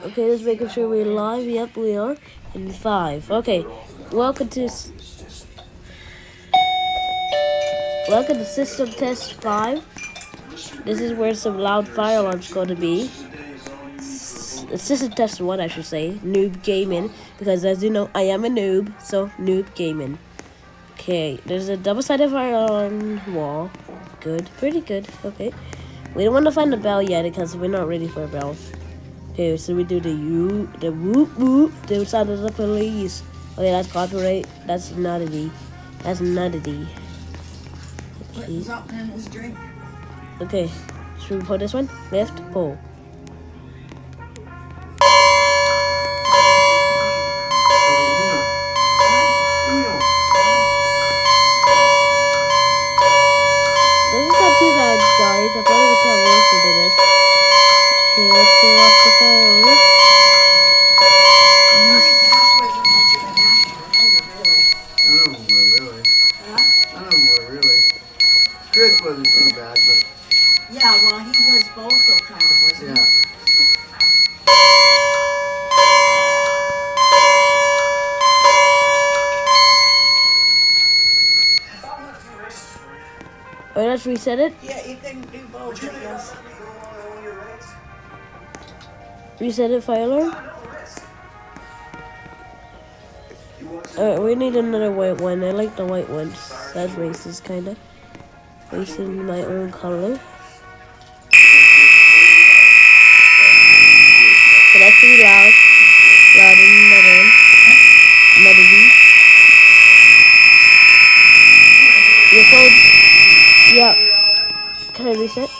Okay, just making sure we're live. Yep, we are. In 5. Okay. Welcome to Welcome to System Test 5. This is where some loud fire alarms going to be. System Test 1, I should say. Noob Gaming. Because as you know, I am a noob. So, Noob Gaming. Okay, there's a double-sided fire alarm wall. Good. Pretty good. Okay. We don't want to find the bell yet because we're not ready for a bell. Okay, so we do the whoop whoop, the sound of the police. Okay, that's copyright. That's nutty. That's nutty. Okay. Something in his drink. Okay, should we pull this one? Left, pull. This is not too bad, guys. I thought it was not worse than this. Okay, let's turn off the fireworks. Chris wasn't too bad, but yeah, well, he was both though, kind of, wasn't he? Alright, let's reset it. Yeah, you can do both, I guess. Reset it, fire alarm. Alright, we need another white one. I like the white ones. That's racist, kinda. Racing my own color. So that's pretty loud. Loud in another one. Another B. Your phone. Yeah. Can I reset?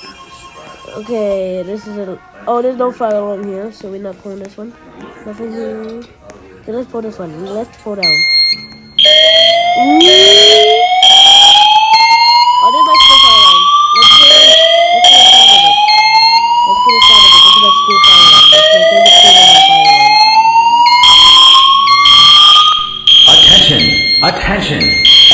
Okay, this is a. Oh, there's no fire alarm here, so we're not pulling this one. Nothing here. Okay, let's pull this one. Let's pull down. Ooh. Oh, there's my school fire alarm. Let's get a sound of it. Let's get a sound of it. This is my school fire alarm. That's my favorite tune of my fire alarm. Attention! Attention!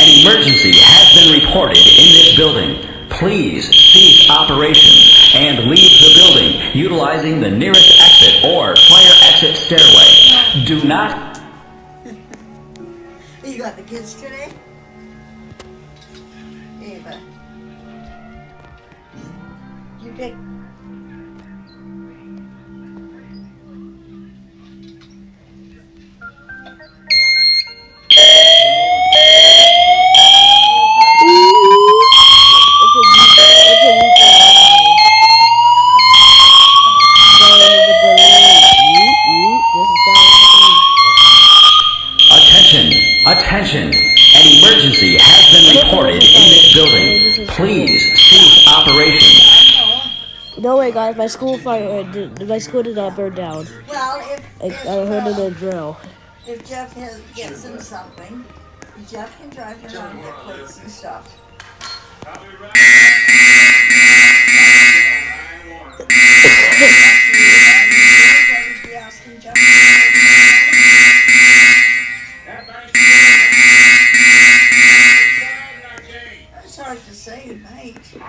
An emergency has been reported in this building. Please cease operations and leave the building utilizing the nearest exit or fire exit stairway. Do not... You got the kids today? Ava. You pick. Attention! An emergency has been reported in this building. Please cease operations. No way, guys. My school my school did not burn down. Well, I heard of the drill. If Jeff gets him something, Jeff can drive around and get plates and stuff. It's hard to say, mate. I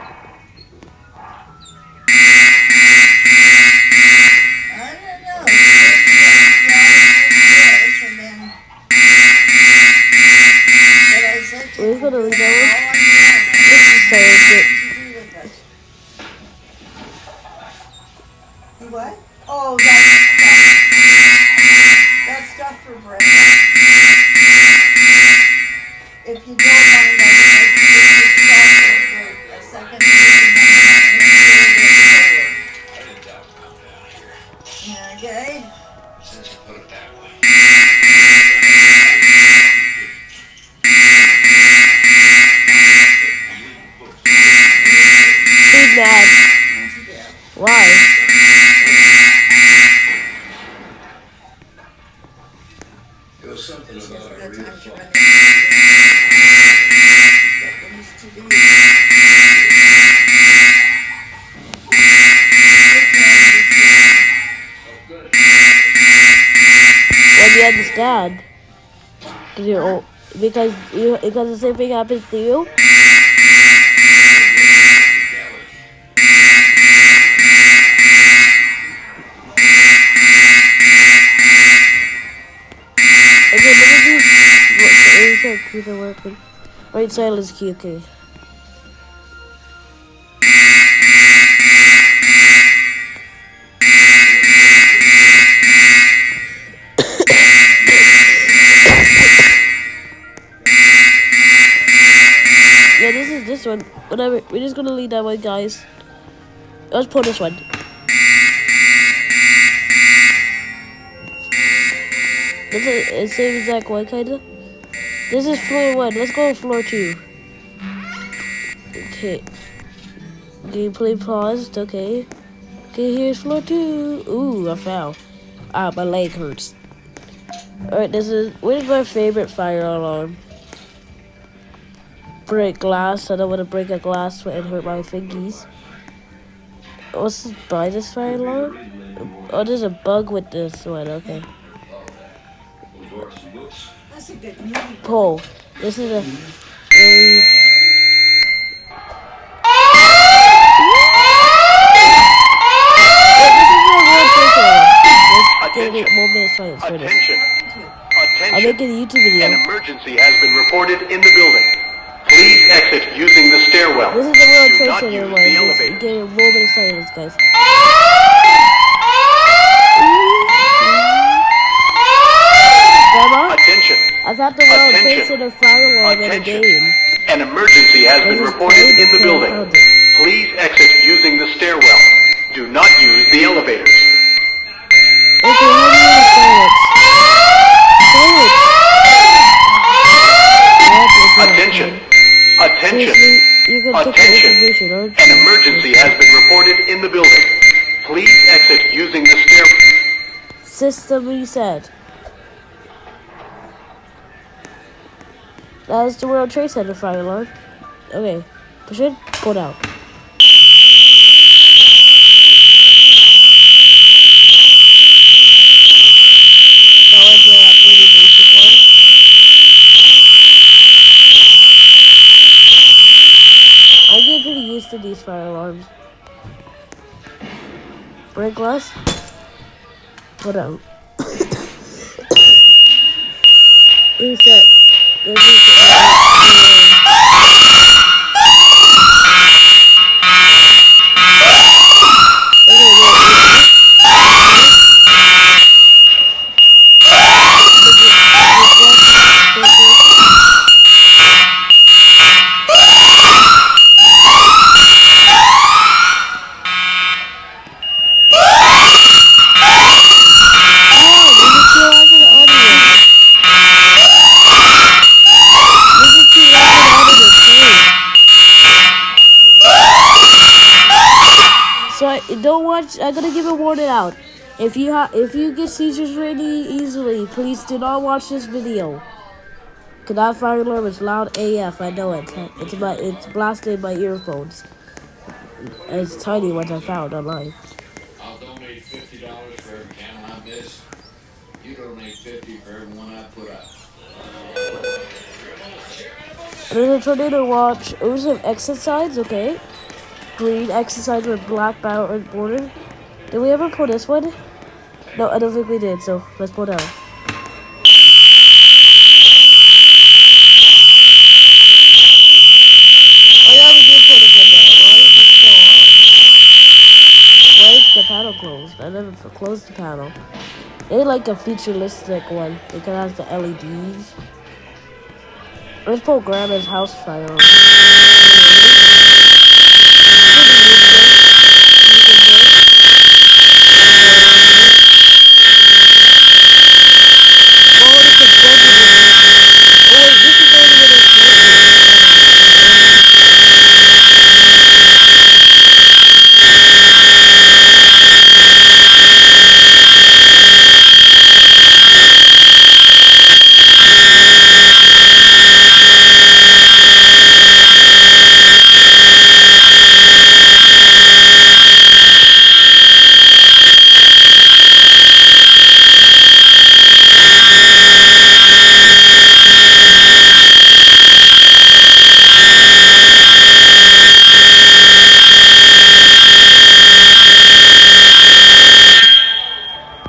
don't know. We're gonna read that one. This is so good. What? Oh, that's stuff for Brenda. If you don't mind, I would like to just stop there for a second. Okay. He's mad. Why? It was something about a real fun. Well, you understand. Because you're old. Because the same thing happens to you. keys are working. Right silence key, okay. Yeah, this is this one. Whatever. We're just gonna leave that one, guys. Let's pull this one. This is the same exact one, kinda. This is floor 1. Let's go on floor 2. Okay. Gameplay paused. Okay. Okay, here's floor 2. Ooh, I fell. Ah, my leg hurts. Alright, where's my favorite fire alarm? Break glass. I don't want to break a glass and hurt my fingies. What's this by this fire alarm? Oh, there's a bug with this one. Okay. That's a good movie. Pole. This is a very... Attention. I'm making a YouTube video. An emergency has been reported in the building. Please exit using the stairwell. This is the World Do Trade not Center use one. the Just elevator. get a moment of silence, guys. Grandma, Attention. I got the World Trade Attention. Center fire alarm in a Attention. game. An emergency has been This is reported crazy. in the building. Found it. Please exit using the stairwell. Do not use the elevators. Okay, how do you silence? Silence! Attention. Attention. Seriously? You're gonna take the Attention. information, aren't An you? emergency has been reported in the building. Please exit using the stair. System reset. That was the World Trade Center fire alarm. Okay, push it, pull down. No idea that animation was. I get pretty used to these fire alarms. Break glass. Hold on. Reset. This is don't watch. I'm gonna give a warning out. If you get seizures really easily, please do not watch this video. Cause that fire alarm is loud AF. I know it. It's blasted in my earphones. And it's tiny ones I found online. I'll donate $50 for every channel I miss. You donate $50 for every one I put out. There's a tornado watch. Oh, some exit signs, okay. Green exit signs with black border. Did we ever pull this one? No, I don't think we did, so let's pull down. Oh yeah, we did pull this one down. Why is it still on? Why is the panel closed? I never closed the panel. They like a futuristic one because it has the LEDs. Let's pull Grandma's house fire alarm.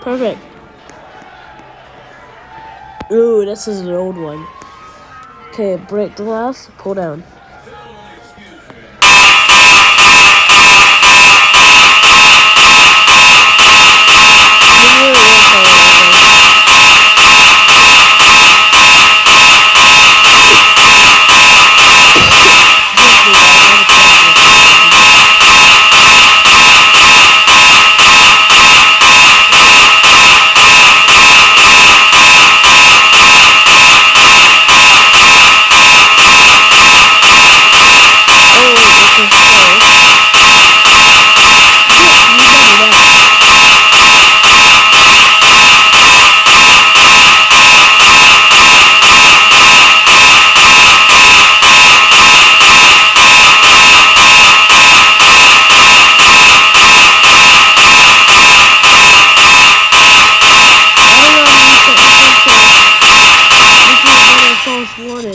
Perfect. Ooh, this is an old one. Okay, break glass, pull down.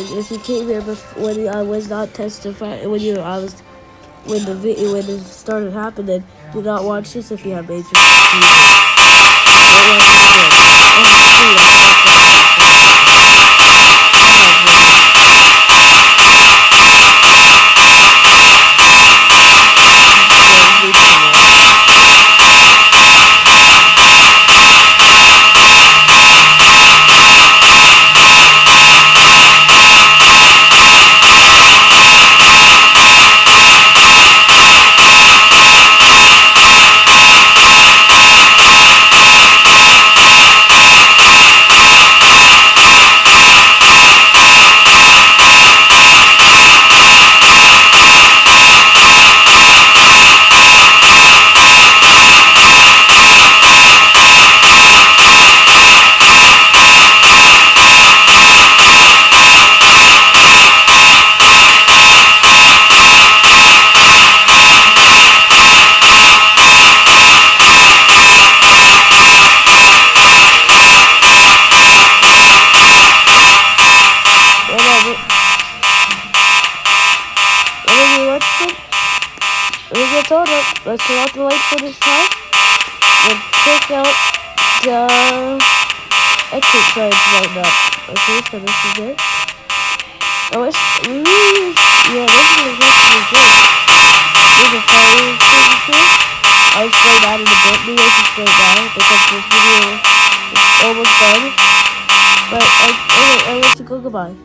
If you came here before, when I was not testifying, when it started happening, do not watch this if you have major confusion. Don't watch it again. Let's turn off the light for this time. Then check out the exit signs right now. Okay, so this is it. Oh, it's yeah, this is actually great. There's a fire extinguisher. I'll explain that in a bit. Maybe I should explain now because this video is almost done. But I want to go goodbye.